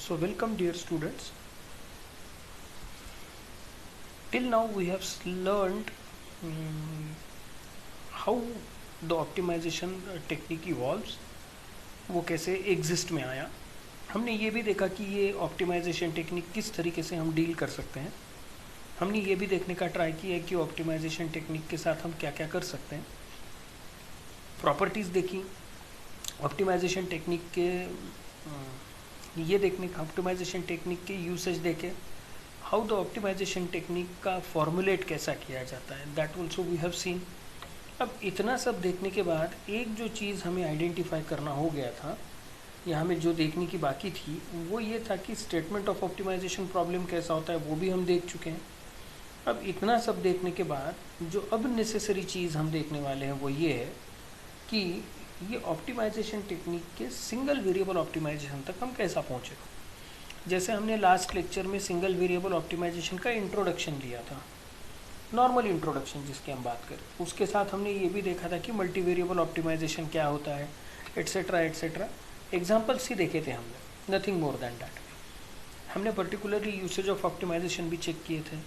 So welcome dear students. Till now we have learned how the optimization technique evolves, वो कैसे exist में आया. हमने ये भी देखा कि ये ऑप्टिमाइजेशन टेक्निक किस तरीके से हम डील कर सकते हैं. हमने ये भी देखने का ट्राई किया कि ऑप्टिमाइजेशन टेक्निक के साथ हम क्या क्या कर सकते हैं. प्रॉपर्टीज़ देखी ऑप्टिमाइजेशन टेक्निक के, ये देखने का ऑप्टिमाइजेशन टेक्निक के यूसेज देखे, हाउ द ऑप्टिमाइजेशन टेक्निक का फॉर्मुलेट कैसा किया जाता है, that also we have seen. अब इतना सब देखने के बाद एक जो चीज़ हमें आइडेंटिफाई करना हो गया था या हमें जो देखने की बाकी थी वो ये था कि स्टेटमेंट ऑफ ऑप्टिमाइजेशन प्रॉब्लम कैसा होता है, वो भी हम देख चुके हैं. अब इतना सब देखने के बाद जो अब नेसेसरी चीज़ हम देखने वाले हैं वो ये है कि ये ऑप्टिमाइजेशन टेक्निक के सिंगल वेरिएबल ऑप्टिमाइजेशन तक हम कैसा पहुँचे. जैसे हमने लास्ट लेक्चर में सिंगल वेरिएबल ऑप्टिमाइजेशन का इंट्रोडक्शन लिया था, नॉर्मल इंट्रोडक्शन जिसकी हम बात करें. उसके साथ हमने ये भी देखा था कि मल्टी वेरिएबल ऑप्टिमाइजेशन क्या होता है, एट्सेट्रा एट्सेट्रा. एग्जाम्पल्स ही देखे थे हमने, नथिंग मोर दैन डैट. हमने पर्टिकुलरली यूसेज ऑफ ऑप्टिमाइजेशन भी चेक किए थे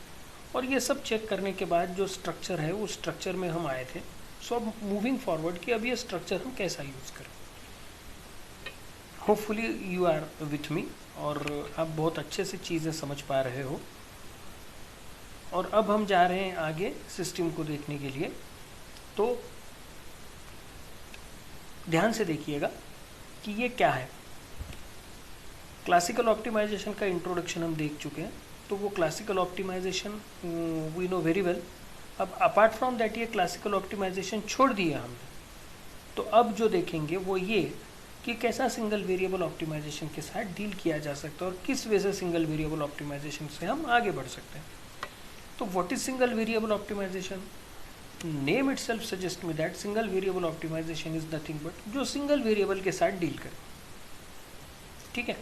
और ये सब चेक करने के बाद जो स्ट्रक्चर है उस स्ट्रक्चर में हम आए थे. सो अब मूविंग फॉरवर्ड कि अब ये स्ट्रक्चर हम कैसा यूज़ करें. Hopefully you are with me और आप बहुत अच्छे से चीज़ें समझ पा रहे हो. और अब हम जा रहे हैं आगे सिस्टम को देखने के लिए. तो ध्यान से देखिएगा कि ये क्या है. क्लासिकल ऑप्टिमाइजेशन का इंट्रोडक्शन हम देख चुके हैं, तो वो classical optimization we know very well. अब अपार्ट फ्रॉम दैट ये क्लासिकल ऑप्टिमाइजेशन छोड़ दिया हमने. तो अब जो देखेंगे वो ये कि कैसा सिंगल वेरिएबल ऑप्टिमाइजेशन के साथ डील किया जा सकता है और किस वजह से सिंगल वेरिएबल ऑप्टिमाइजेशन से हम आगे बढ़ सकते हैं. तो what is single variable optimization? Name itself suggest me that single variable optimization is nothing but जो सिंगल वेरिएबल के साथ डील करे. ठीक है,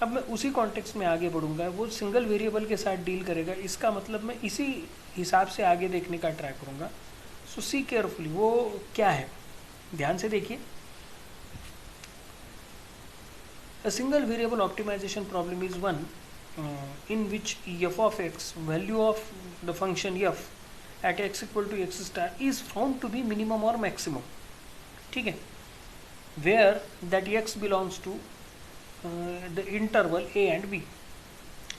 अब मैं उसी कॉन्टेक्स्ट में आगे बढ़ूंगा. वो सिंगल वेरिएबल के साथ डील करेगा, इसका मतलब मैं इसी हिसाब से आगे देखने का ट्राई करूंगा. सो सी केयरफुली वो क्या है, ध्यान से देखिए. A single variable optimization problem is one in which f of x, value of the function f at x equal to x star is found to be minimum or maximum. ठीक है, where that x belongs to the interval a and b.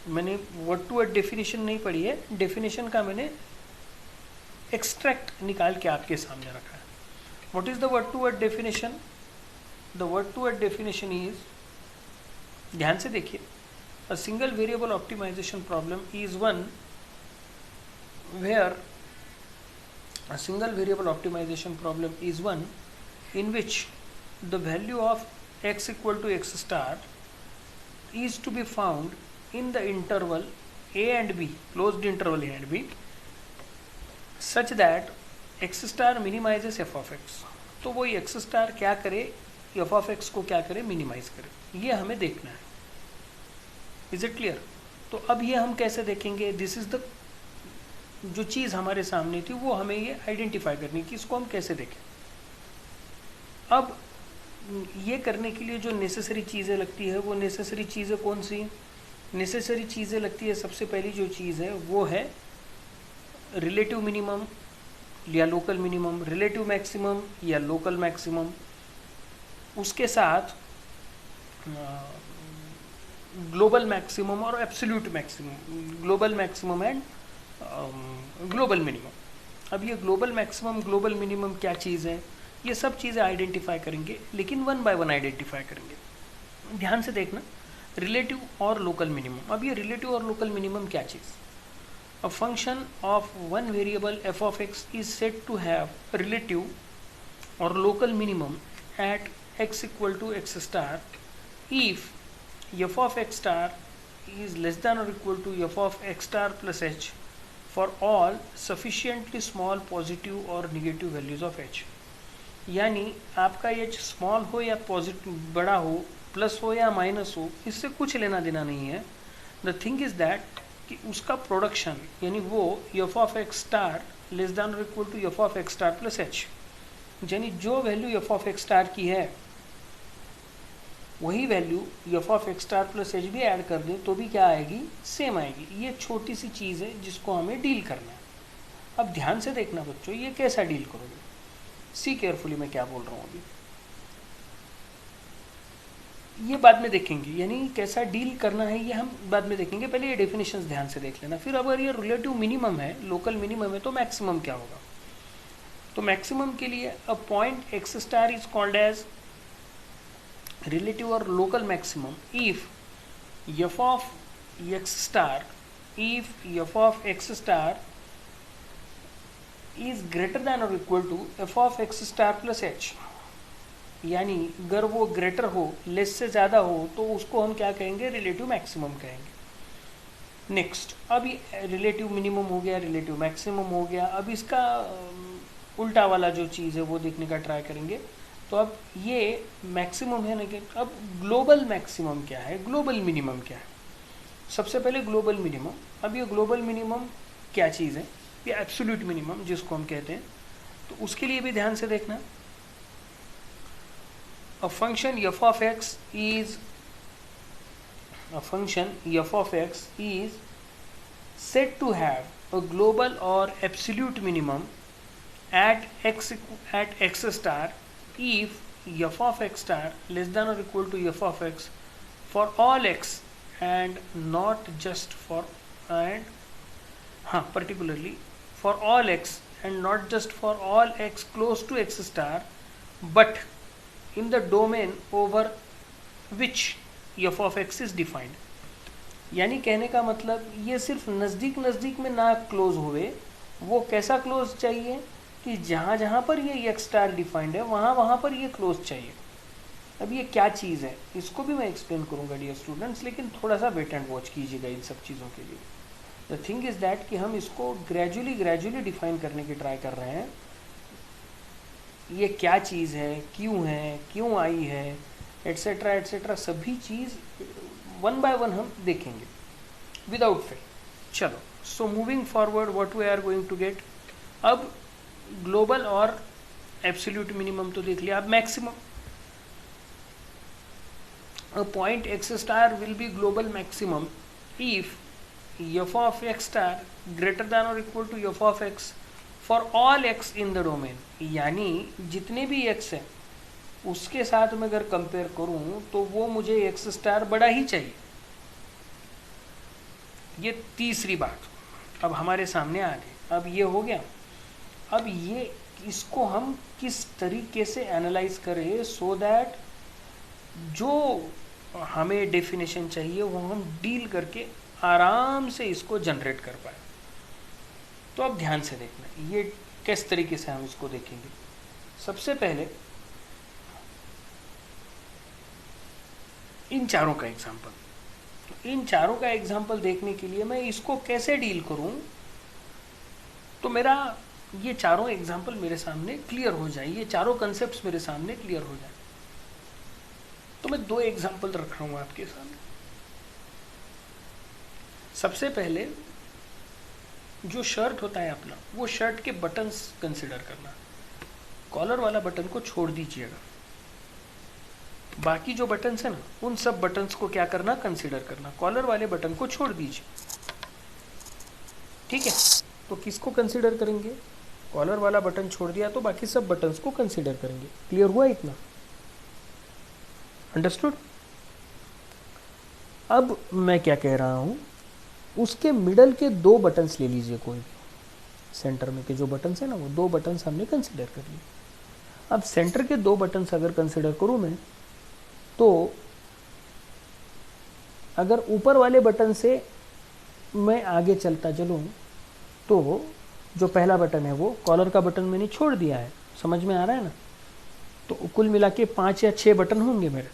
मैंने word to word definition नहीं पढ़ी है, definition का मैंने extract निकाल के आपके सामने रखा है. What is the word to word definition? The word to word definition is, ध्यान से देखिए, a single variable optimization problem is one where a single variable optimization problem is one in which the value of x equal to x star is to be found in the interval a and b, closed interval a and b, such that x star minimizes f of x. तो वो x star क्या करे, f of x को क्या करे, minimise करे. ये हमें देखना है. Is it clear? तो अब ये हम कैसे देखेंगे? दिस इज द जो चीज़ हमारे सामने थी वो हमें ये आइडेंटिफाई करनी कि इसको हम कैसे देखें. अब ये करने के लिए जो नेसेसरी चीज़ें लगती है वो नेसेसरी चीज़ें कौन सी? नेसेसरी चीज़ें लगती है, सबसे पहली जो चीज़ है वो है रिलेटिव मिनिमम या लोकल मिनिमम, रिलेटिव मैक्सिमम या लोकल मैक्सिमम. उसके साथ ग्लोबल मैक्सिमम और absolute maximum, global maximum and global minimum. अब ये ग्लोबल मैक्सिमम ग्लोबल मिनिमम क्या चीज़ है, ये सब चीज़ें आइडेंटिफाई करेंगे, लेकिन वन बाय वन आइडेंटिफाई करेंगे. ध्यान से देखना, रिलेटिव और लोकल मिनिमम. अब ये रिलेटिव और लोकल मिनिमम क्या चीज़? A function of one variable f of x is said to have relative और local minimum at x equal to x star if f of x star is less than or equal to f of x star plus h for all sufficiently small positive or negative values of h. यानी आपका h small हो या positive बड़ा हो, plus हो या minus हो, इससे कुछ लेना देना नहीं है. द थिंग इज दैट कि उसका प्रोडक्शन यानी वो f of x star less than और equal to f of x star plus h, यानी जो value f of x star की है वही value f of x star plus h भी ऐड कर दें तो भी क्या आएगी, सेम आएगी। ये छोटी सी चीज़ है जिसको हमें डील करना है। अब ध्यान से देखना बच्चों, ये कैसा डील करोगे, सी केयरफुली मैं क्या बोल रहा हूँ अभी, ये बाद में देखेंगे, यानी कैसा डील करना है ये हम बाद में देखेंगे। पहले ये डेफिनेशंस ध्यान से देख लेना। फिर अगर ये रिलेटिव मिनिमम है, लोकल मिनिमम है, तो मैक्सिमम क्या होगा। तो मैक्सिमम के लिए a point x star is called as relative और local maximum if f of x star is greater than और equal to F of x star plus h. यानी अगर वो ग्रेटर हो, लेस से ज़्यादा हो, तो उसको हम क्या कहेंगे, रिलेटिव मैक्सिमम कहेंगे। नेक्स्ट, अब ये रिलेटिव मिनिमम हो गया, रिलेटिव मैक्सिमम हो गया। अब इसका उल्टा वाला जो चीज़ है वो देखने का ट्राई करेंगे। तो अब ये मैक्सिमम है, लेकिन अब ग्लोबल मैक्सिमम क्या है, ग्लोबल मिनिमम क्या है। सबसे पहले ग्लोबल मिनिमम। अब ये ग्लोबल मिनिमम क्या चीज़ है, ये एब्सोल्यूट मिनिमम जिसको हम कहते हैं। तो उसके लिए भी ध्यान से देखना। A function f of x is said to have a global or absolute minimum at x star if f of x star less than or equal to f of x for all x and not just for particularly for all x and not just for all x close to x star but in the domain over which f of x is defined। यानी कहने का मतलब ये सिर्फ नज़दीक नज़दीक में ना क्लोज हुए, वो कैसा क्लोज चाहिए कि जहाँ जहाँ पर ये एक्स स्टार डिफाइंड है वहाँ वहाँ पर ये क्लोज चाहिए। अब ये क्या चीज़ है इसको भी मैं एक्सप्लेन करूँगा डियर स्टूडेंट्स, लेकिन थोड़ा सा वेट एंड वॉच कीजिएगा इन सब चीज़ों के लिए। द थिंग इज़ दैट कि हम इसको ग्रेजुअली डिफाइन करने की ट्राई कर रहे हैं। ये क्या चीज़ है, क्यों आई है, एट्सेट्रा एट्सेट्रा, सभी चीज़ वन बाय वन हम देखेंगे विदाउट फेल। चलो, so moving forward what we are going to get. अब ग्लोबल और एब्सोल्यूट मिनिमम तो देख लिया। अब maximum, a point x star will be global maximum if f of x star greater than और equal to F of x for all x in the domain. यानी जितने भी एक्स हैं उसके साथ मैं अगर कंपेयर करूं तो वो मुझे एक्स स्टार बड़ा ही चाहिए। ये तीसरी बात अब हमारे सामने आ गई। अब ये हो गया। अब ये इसको हम किस तरीके से एनालाइज करें सो दैट जो हमें डेफिनेशन चाहिए वो हम डील करके आराम से इसको जनरेट कर पाए। तो अब ध्यान से देखना ये किस तरीके से हम इसको देखेंगे। सबसे पहले इन चारों का एग्जाम्पल देखने के लिए मैं इसको कैसे डील करूं, तो मेरा ये चारों एग्जाम्पल मेरे सामने क्लियर हो जाए, ये चारों कंसेप्ट्स मेरे सामने क्लियर हो जाए। तो मैं दो एग्जाम्पल रख रहा हूं आपके सामने। सबसे पहले जो शर्ट होता है अपना, वो शर्ट के बटन्स कंसिडर करना। कॉलर वाला बटन को छोड़ दीजिएगा, बाकी जो बटन्स है ना उन सब बटन्स को क्या करना, कंसिडर करना। कॉलर वाले बटन को छोड़ दीजिए, ठीक है। तो किसको कंसिडर करेंगे, कॉलर वाला बटन छोड़ दिया तो बाकी सब बटन्स को कंसिडर करेंगे। क्लियर हुआ इतना, अंडरस्टूड। अब मैं क्या कह रहा हूं, उसके मिडल के दो बटन्स ले लीजिए, कोई भी सेंटर में के जो बटन्स है ना वो दो बटन्स हमने कंसिडर कर लिए। अब सेंटर के दो बटन्स अगर कंसिडर करूं मैं, तो अगर ऊपर वाले बटन से मैं आगे चलता चलूं तो जो पहला बटन है वो कॉलर का बटन मैंने छोड़ दिया है, समझ में आ रहा है ना। तो कुल मिला के 5 या 6 बटन होंगे मेरे।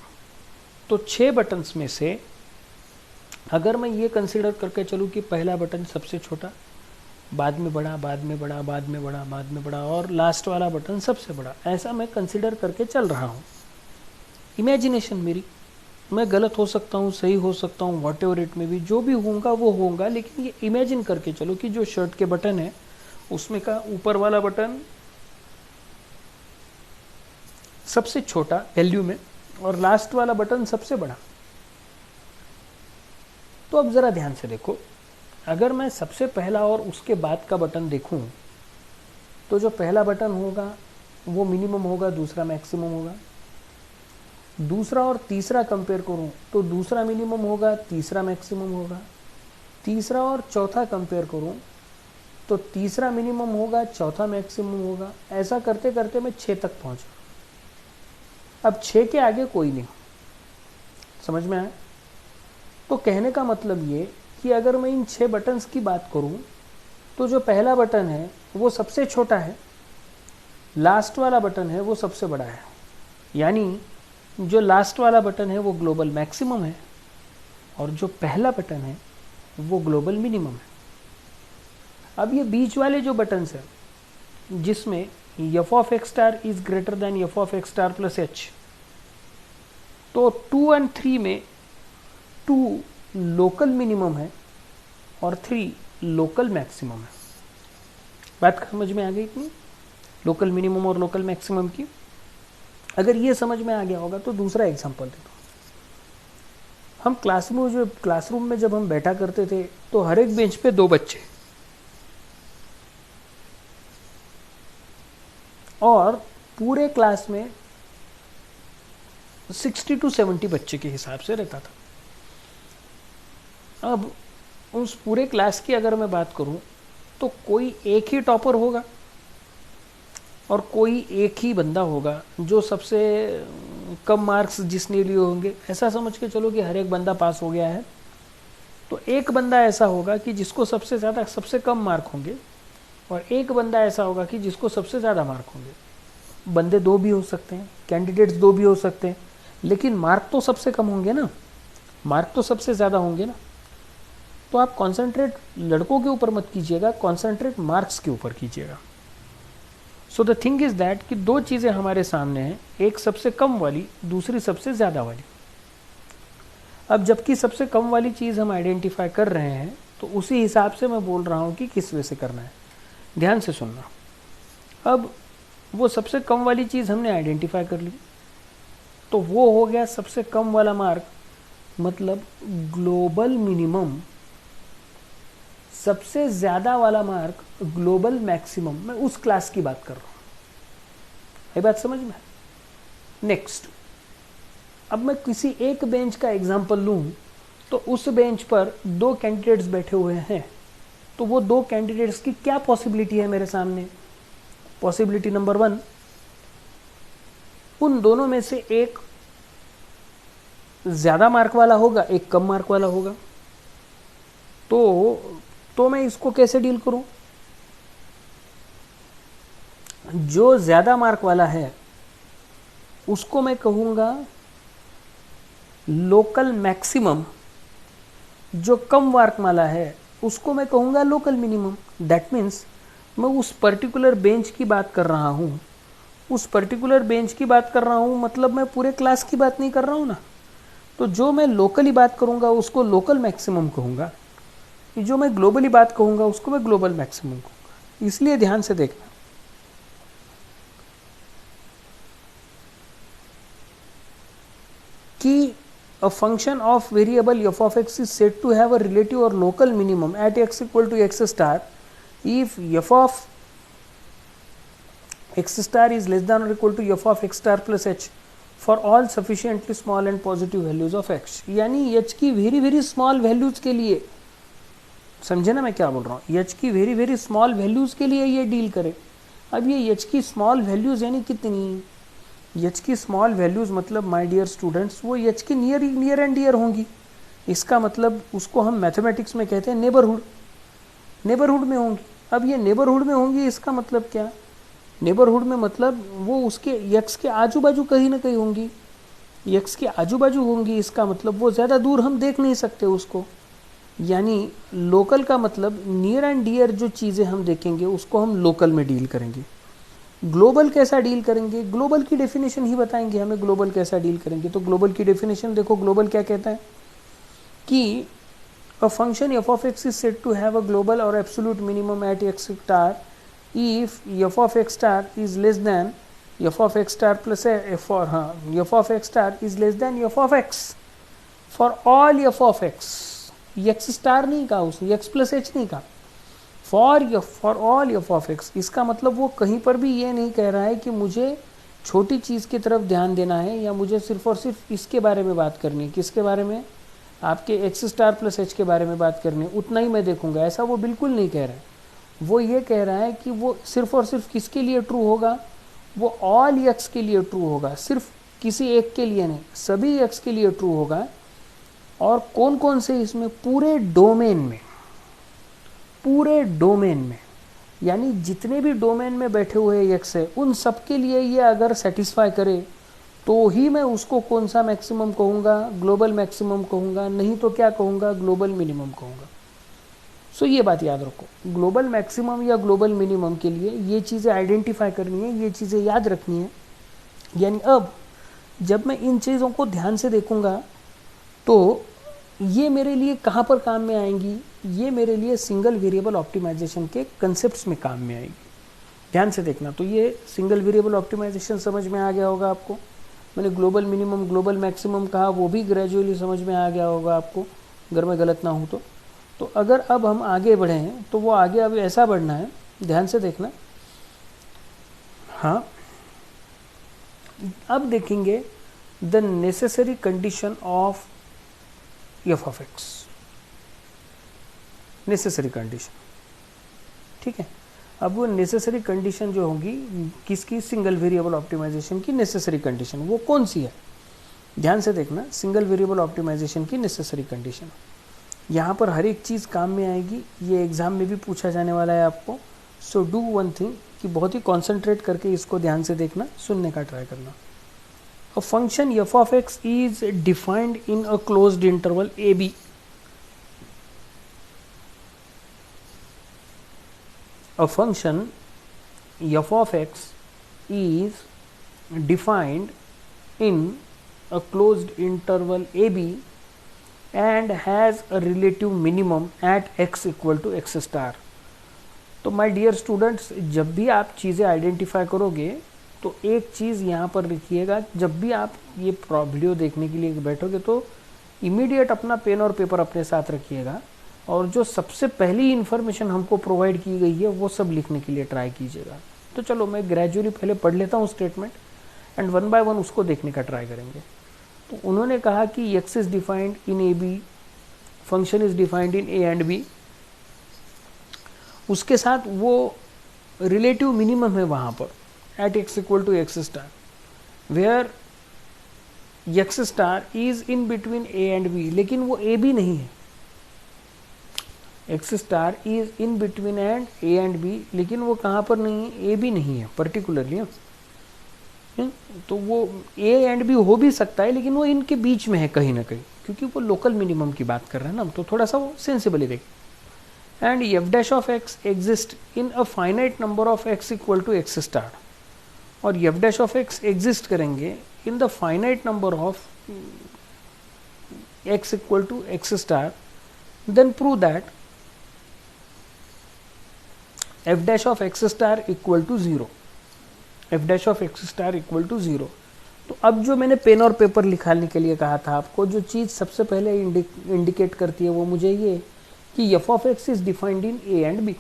तो 6 बटन्स में से अगर मैं ये कंसिडर करके चलूँ कि पहला बटन सबसे छोटा, बाद में बड़ा, बाद में बड़ा, बाद में बड़ा, बाद में बड़ा, और लास्ट वाला बटन सबसे बड़ा, ऐसा मैं कंसिडर करके चल रहा हूँ। इमेजिनेशन मेरी, मैं गलत हो सकता हूँ, सही हो सकता हूँ, वॉट एवर इट में भी, जो भी होगा वो होगा, लेकिन ये इमेजिन करके चलो कि जो शर्ट के बटन है उसमें का ऊपर वाला बटन सबसे छोटा वैल्यू में और लास्ट वाला बटन सबसे बड़ा। तो अब ज़रा ध्यान से देखो, अगर मैं सबसे पहला और उसके बाद का बटन देखूं तो जो पहला बटन होगा वो मिनिमम होगा, दूसरा मैक्सिमम होगा। दूसरा और तीसरा कंपेयर करूं तो दूसरा मिनिमम होगा, तीसरा मैक्सिमम होगा। तीसरा और चौथा कंपेयर करूं तो तीसरा मिनिमम होगा, चौथा मैक्सिमम होगा। ऐसा करते करते मैं 6 तक पहुंचा। अब 6 के आगे कोई नहीं। समझ में आया? तो कहने का मतलब ये कि अगर मैं इन 6 बटन्स की बात करूं तो जो पहला बटन है वो सबसे छोटा है, लास्ट वाला बटन है वो सबसे बड़ा है। यानी जो लास्ट वाला बटन है वो ग्लोबल मैक्सिमम है और जो पहला बटन है वो ग्लोबल मिनिमम है। अब ये बीच वाले जो बटन्स हैं जिसमें F of x star is greater then f of x star plus H, तो 2 और 3 में 2 लोकल मिनिमम है और 3 लोकल मैक्सिमम है। बात समझ में आ गई कि लोकल मिनिमम और लोकल मैक्सिमम की? अगर ये समझ में आ गया होगा तो दूसरा एग्जांपल दे दो। हम क्लासरूम में जब हम बैठा करते थे तो हर एक बेंच पे 2 बच्चे, और पूरे क्लास में 60 to 70 बच्चे के हिसाब से रहता था। अब उस पूरे क्लास की अगर मैं बात करूं तो कोई एक ही टॉपर होगा और कोई एक ही बंदा होगा जो सबसे कम मार्क्स जिसने लिए होंगे। ऐसा समझ के चलो कि हर एक बंदा पास हो गया है, तो एक बंदा ऐसा होगा कि जिसको सबसे कम मार्क होंगे और एक बंदा ऐसा होगा कि जिसको सबसे ज़्यादा मार्क होंगे। बंदे 2 भी हो सकते हैं, कैंडिडेट्स 2 भी हो सकते हैं, लेकिन मार्क तो सबसे कम होंगे ना, मार्क तो सबसे ज़्यादा होंगे ना। तो आप कॉन्सेंट्रेट लड़कों के ऊपर मत कीजिएगा, कॉन्सेंट्रेट मार्क्स के ऊपर कीजिएगा। सो द थिंग इज दैट कि 2 चीज़ें हमारे सामने हैं, एक सबसे कम वाली, दूसरी सबसे ज़्यादा वाली। अब जबकि सबसे कम वाली चीज़ हम आइडेंटिफाई कर रहे हैं तो उसी हिसाब से मैं बोल रहा हूँ कि किस वे से करना है। ध्यान से सुनना। अब वो सबसे कम वाली चीज़ हमने आइडेंटिफाई कर ली, तो वो हो गया सबसे कम वाला मार्क, मतलब ग्लोबल मिनिमम। सबसे ज़्यादा वाला मार्क ग्लोबल मैक्सिमम। मैं उस क्लास की बात कर रहा हूँ। ये बात समझ में? नेक्स्ट, अब मैं किसी एक बेंच का एग्जांपल लूँ तो उस बेंच पर 2 कैंडिडेट्स बैठे हुए हैं, तो वो 2 कैंडिडेट्स की क्या पॉसिबिलिटी है मेरे सामने? पॉसिबिलिटी नंबर 1, उन दोनों में से एक ज़्यादा मार्क वाला होगा, एक कम मार्क वाला होगा। तो मैं इसको कैसे डील करूं? जो ज़्यादा मार्क वाला है उसको मैं कहूँगा लोकल मैक्सिमम, जो कम मार्क वाला है उसको मैं कहूँगा लोकल मिनिमम। दैट मीन्स मैं उस पर्टिकुलर बेंच की बात कर रहा हूँ, उस पर्टिकुलर बेंच की बात कर रहा हूँ, मतलब मैं पूरे क्लास की बात नहीं कर रहा हूँ ना। तो जो मैं लोकली बात करूँगा उसको लोकल मैक्सिमम कहूँगा, जो मैं ग्लोबली बात कहूँगा उसको मैं ग्लोबल मैक्सिमम कहूँगा। इसलिए ध्यान से देखना कि a function of variable f of x is said to have a relative or local minimum at x equal to x star if f of x star is less than or equal to f of x star plus h for all sufficiently small and positive values of x। यानी h की very very small values के लिए, समझे ना मैं क्या बोल रहा हूँ, h की वेरी वेरी स्मॉल वैल्यूज के लिए ये डील करे। अब ये h की स्मॉल वैल्यूज यानी कितनी? एच की स्मॉल वैल्यूज़ मतलब माय डियर स्टूडेंट्स वो एच की नियर एंड डियर होंगी। इसका मतलब उसको हम मैथमेटिक्स में कहते हैं नेबरहुड में होंगी। अब ये नेबरहुड में होंगी, इसका मतलब क्या? नेबरहुड में मतलब वो उसके एक्स के आजू बाजू कहीं ना कहीं होंगी, एक्स के आजू बाजू होंगी। इसका मतलब वो ज़्यादा दूर हम देख नहीं सकते उसको। यानी लोकल का मतलब नियर एंड डियर जो चीज़ें हम देखेंगे उसको हम लोकल में डील करेंगे। ग्लोबल कैसा डील करेंगे? ग्लोबल की डेफिनेशन ही बताएंगे हमें ग्लोबल कैसा डील करेंगे। तो ग्लोबल की डेफिनेशन देखो, ग्लोबल क्या कहता है कि a function f of x is said to have a global और absolute minimum at x star if f of x star is less than f of x star plus f और हाँ f of x star is less than f of x for all f of x, x star नहीं कहा उसने, x plus h नहीं कहा, for all f of x. इसका मतलब वो कहीं पर भी ये नहीं कह रहा है कि मुझे छोटी चीज़ की तरफ ध्यान देना है या मुझे सिर्फ और सिर्फ इसके बारे में बात करनी है। किसके बारे में? आपके एक्स स्टार प्लस एच के बारे में बात करनी है, उतना ही मैं देखूंगा, ऐसा वो बिल्कुल नहीं कह रहा है। वो ये कह रहा है कि वो सिर्फ और सिर्फ किसके लिए ट्रू होगा, वो ऑल एक्स के लिए ट्रू होगा, सिर्फ किसी एक के लिए नहीं, सभी एक्स के लिए ट्रू होगा। और कौन कौन से इसमें? पूरे डोमेन में, पूरे डोमेन में, यानी जितने भी डोमेन में बैठे हुए एक्स है उन सब के लिए ये अगर सेटिस्फाई करे तो ही मैं उसको कौन सा मैक्सिमम कहूँगा, ग्लोबल मैक्सिमम कहूँगा, नहीं तो क्या कहूँगा, ग्लोबल मिनिमम कहूँगा। सो ये बात याद रखो, ग्लोबल मैक्सिमम या ग्लोबल मिनिमम के लिए ये चीज़ें आइडेंटिफाई करनी है, ये चीज़ें याद रखनी है। यानी अब जब मैं इन चीज़ों को ध्यान से देखूँगा तो ये मेरे लिए कहाँ पर काम में आएंगी? ये मेरे लिए सिंगल वेरिएबल ऑप्टिमाइजेशन के कंसेप्ट्स में काम में आएगी। ध्यान से देखना। तो ये सिंगल वेरिएबल ऑप्टिमाइजेशन समझ में आ गया होगा आपको। मैंने ग्लोबल मिनिमम ग्लोबल मैक्सिमम कहा, वो भी ग्रेजुअली समझ में आ गया होगा आपको, अगर मैं गलत ना हूँ तो अगर अब हम आगे बढ़े हैं तो वो आगे अब ऐसा बढ़ना है, ध्यान से देखना। हाँ, अब देखेंगे the necessary condition of F of x, necessary condition. ठीक है, अब वो नेसेसरी कंडीशन जो होगी किसकी? सिंगल वेरिएबल ऑप्टिमाइजेशन की नेसेसरी कंडीशन, वो कौन सी है? ध्यान से देखना, सिंगल वेरिएबल ऑप्टिमाइजेशन की नेसेसरी कंडीशन। यहाँ पर हर एक चीज़ काम में आएगी, ये एग्जाम में भी पूछा जाने वाला है आपको। सो डू वन थिंग कि बहुत ही कॉन्सेंट्रेट करके इसको ध्यान से देखना, सुनने का ट्राई करना। A function f of x is defined in a closed interval ab. A function f of x is defined in a closed interval ab and has a relative minimum at x equal to x star. तो my dear students, जब भी आप चीज़ें identify करोगे तो एक चीज़ यहाँ पर लिखिएगा। जब भी आप ये वीडियो देखने के लिए बैठोगे तो इमीडिएट अपना पेन और पेपर अपने साथ रखिएगा और जो सबसे पहली इन्फॉर्मेशन हमको प्रोवाइड की गई है वो सब लिखने के लिए ट्राई कीजिएगा। तो चलो मैं ग्रेजुअली पहले पढ़ लेता हूँ statement and one by one उसको देखने का ट्राई करेंगे। तो उन्होंने कहा कि X is defined in A B, function is defined in A and B, उसके साथ वो रिलेटिव मिनिमम है वहाँ पर at x equal to x star, where x star is in between a and b, लेकिन वो a b नहीं है। x star is in between and a and b, लेकिन वो कहाँ पर नहीं है? a b नहीं है पर्टिकुलरली। तो वो a and b हो भी सकता है लेकिन वो इनके बीच में है कहीं ना कहीं, क्योंकि वो लोकल मिनिमम की बात कर रहे हैं ना, तो थोड़ा सा वो सेंसिबली देखें। And f dash of x exist in a finite number of x equal to x star, और f dash of x exist करेंगे in the finite number of x equal to x star, then prove that f dash of x star equal to zero, f dash of x star equal to zero. तो अब जो मैंने pen और paper लिखाने के लिए कहा था आपको, जो चीज़ सबसे पहले इंडिकेट करती है वो मुझे ये कि F of x is defined in A and B,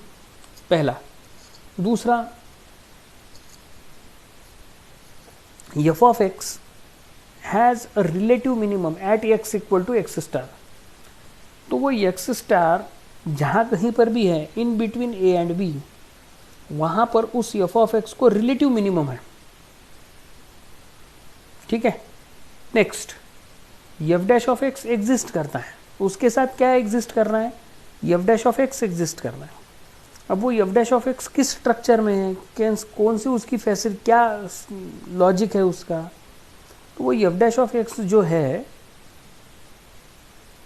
पहला। दूसरा, f of x has a relative minimum at x equal to x star, तो वो x star जहाँ कहीं पर भी है in between a and b, वहाँ पर उस f of x को रिलेटिव मिनिमम है। ठीक है, next f dash of x exist करता है, उसके साथ क्या एग्जिस्ट कर रहा है? f dash of x exist करना है। अब वो एफ डैश ऑफ एक्स किस स्ट्रक्चर में है, कौन सी उसकी फैसिलिटी, क्या लॉजिक है उसका? तो वो एफ डैश ऑफ एक्स जो है,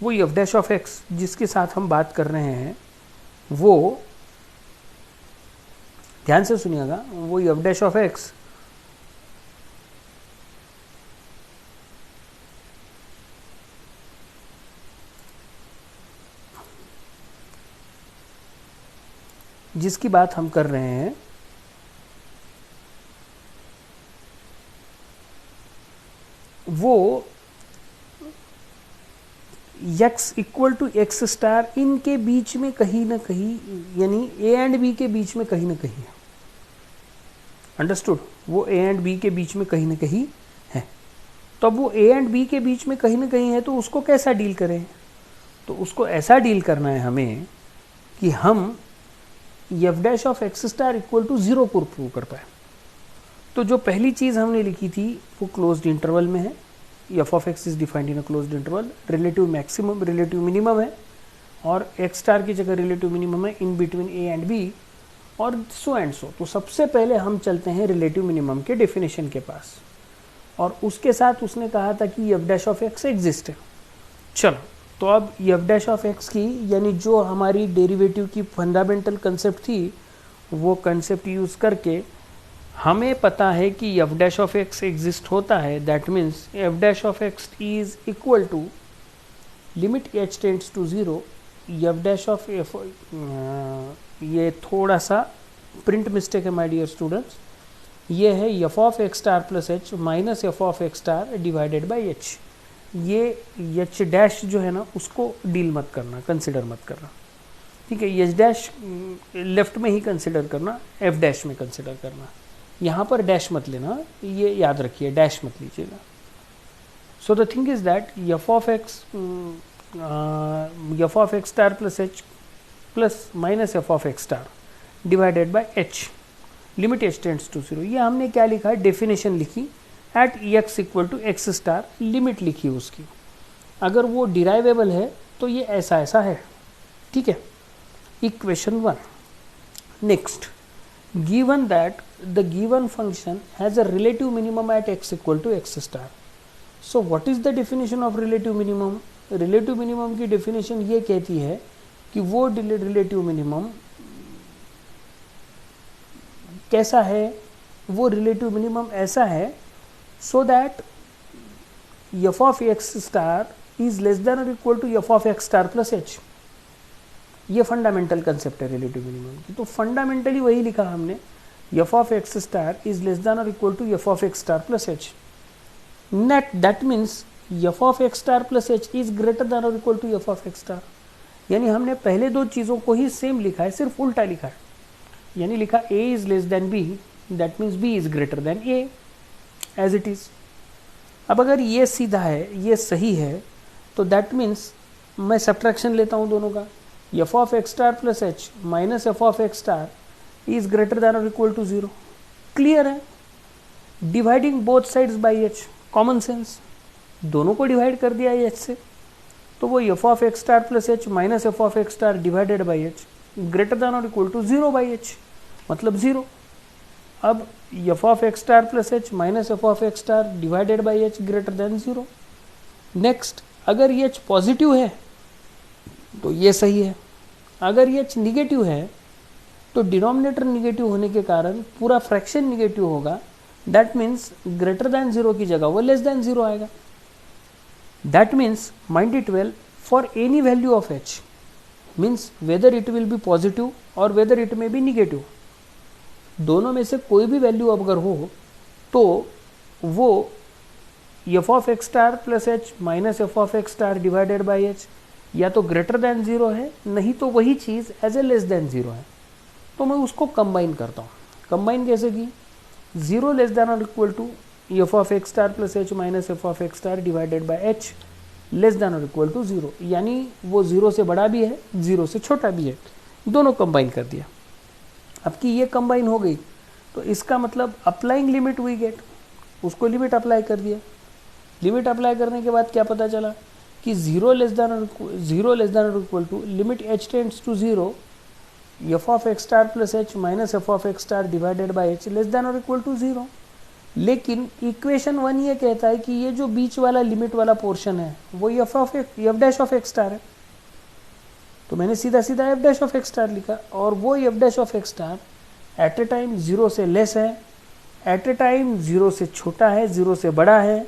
वो एफ डैश ऑफ एक्स जिसके साथ हम बात कर रहे हैं, वो ध्यान से सुनिएगा, वो एफ डैश ऑफ एक्स जिसकी बात हम कर रहे हैं वो x equal to x star इनके बीच में कहीं ना कहीं, यानी a एंड b के बीच में कहीं ना कहीं है। अंडरस्टूड? वो a एंड b के बीच में कहीं ना कहीं है। तो अब वो a एंड b के बीच में कहीं ना कहीं है, तो उसको कैसा डील करें? तो उसको ऐसा डील करना है हमें कि हम F dash of x star equal to 0 को प्रूव कर पाए। तो जो पहली चीज़ हमने लिखी थी वो क्लोज्ड इंटरवल में है। F of x is defined in a closed interval, relative maximum relative minimum है, और एक्स स्टार की जगह रिलेटिव मिनिमम है in between A and B, और सो एंड सो। तो सबसे पहले हम चलते हैं रिलेटिव मिनिमम के डेफिनेशन के पास, और उसके साथ उसने कहा था कि F dash of x exist है। चलो, तो अब एफ डैश ऑफ एक्स की, यानी जो हमारी डेरिवेटिव की फंडामेंटल कंसेप्ट थी, वो कंसेप्ट यूज़ करके हमें पता है कि F dash of x exist होता है। That means F dash of x is equal to limit H tends to 0 F dash of F, ये थोड़ा सा प्रिंट मिस्टेक है माय डियर स्टूडेंट्स, ये है F of x star plus H minus F of x star divided by H. ये H dash जो है ना, उसको डील मत करना, कंसिडर मत करना, ठीक है? एच डैश लेफ्ट में ही कंसिडर करना, एफ डैश में कंसिडर करना, यहाँ पर डैश मत लेना, ये याद रखिए, डैश मत लीजिएगा। So the thing is that F of x star plus H plus minus F of x star divided by H, limit H tends to 0। ये हमने क्या लिखा है? डेफिनेशन लिखी, at X equal to x star, limit लिखी उसकी। अगर वो डिराइवेबल है तो ये ऐसा ऐसा है, ठीक है? Equation 1। Next, given that the given function has a relative minimum at x equal to x star. So what is the definition of relative minimum? relative minimum की definition ये कहती है कि वो relative minimum कैसा है? वो relative minimum ऐसा है so that f of x star is less than or equal to f of x star plus h. ये फंडामेंटल कंसेप्ट है रिलेटिव मिनिमम की। तो फंडामेंटली वही लिखा हमने, f of x star is less than और equal to F of x star plus h. नेट that means f of x star plus h is greater than और equal to F of x star. यानी हमने पहले दो चीज़ों को ही same लिखा है, सिर्फ उल्टा लिखा है। यानी लिखा A is less than B, that means B is greater than A, as it is. अब अगर ये सीधा है, ये सही है, तो दैट मीन्स मैं सब्ट्रैक्शन लेता हूँ दोनों का, f of x star plus h minus f of x star is greater than or equal to 0. Clear है? Dividing both sides by h, common sense, दोनों को डिवाइड कर दिया है h से, तो वो f of x star plus h minus f of x star divided by h greater than और इक्वल टू 0 बाई h, मतलब 0। अब f of x star plus h minus f of x star divided by h greater than 0। Next, अगर ये h positive है तो ये सही है, अगर ये h निगेटिव है तो डिनोमिनेटर निगेटिव होने के कारण पूरा फ्रैक्शन निगेटिव होगा। दैट मीन्स ग्रेटर दैन 0 की जगह वो लेस दैन 0 आएगा। That means mind it well, for any value of h means whether it will be positive और whether it may be negative, दोनों में से कोई भी वैल्यू अगर हो तो वो F of x star plus H minus F of x star divided by H या तो ग्रेटर देन 0 है, नहीं तो वही चीज़ एज ए लेस देन 0 है। तो मैं उसको कंबाइन करता हूँ। कंबाइन कैसे की? 0 लेस देन और equal to F of x star plus H minus F of x star divided by H less than और इक्वल टू 0, यानी वो 0 से बड़ा भी है, 0 से छोटा भी है, दोनों कंबाइन कर दिया। अब कि ये कंबाइन हो गई तो इसका मतलब अप्लाइंग लिमिट वी गेट, उसको लिमिट अप्लाई कर दिया। लिमिट अप्लाई करने के बाद क्या पता चला कि 0 लेस देन और equal to limit h tends to 0 F of x star plus H minus F of x star divided by H less than और इक्वल टू 0। लेकिन इक्वेशन 1 ये कहता है कि ये जो बीच वाला लिमिट वाला पोर्शन है वो F dash of x star है। तो मैंने सीधा सीधा F dash of x star लिखा, और वो F dash of x star at a time 0 से लेस है, एट ए टाइम 0 से छोटा है, 0 से बड़ा है।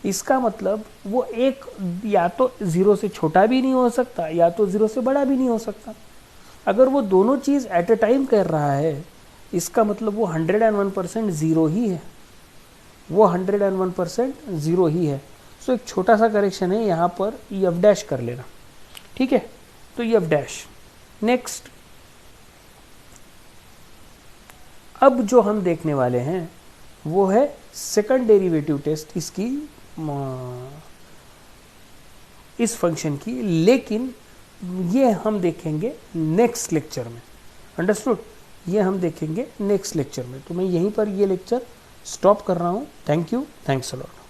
इसका मतलब वो एक या तो 0 से छोटा भी नहीं हो सकता या तो 0 से बड़ा भी नहीं हो सकता। अगर वो दोनों चीज़ एट ए टाइम कर रहा है, इसका मतलब वो 101% ज़ीरो ही है, वो 101% ज़ीरो ही है। सो एक छोटा सा करेक्शन है, यहाँ पर एफ डैश कर लेना, ठीक है। तो एफ डैश। नेक्स्ट, अब जो हम देखने वाले हैं वो है सेकंड डेरिवेटिव टेस्ट इसकी, इस फंक्शन की, लेकिन ये हम देखेंगे नेक्स्ट लेक्चर में। अंडरस्टूड? ये हम देखेंगे नेक्स्ट लेक्चर में। तो मैं यहीं पर ये लेक्चर स्टॉप कर रहा हूँ। Thank you, thanks a lot.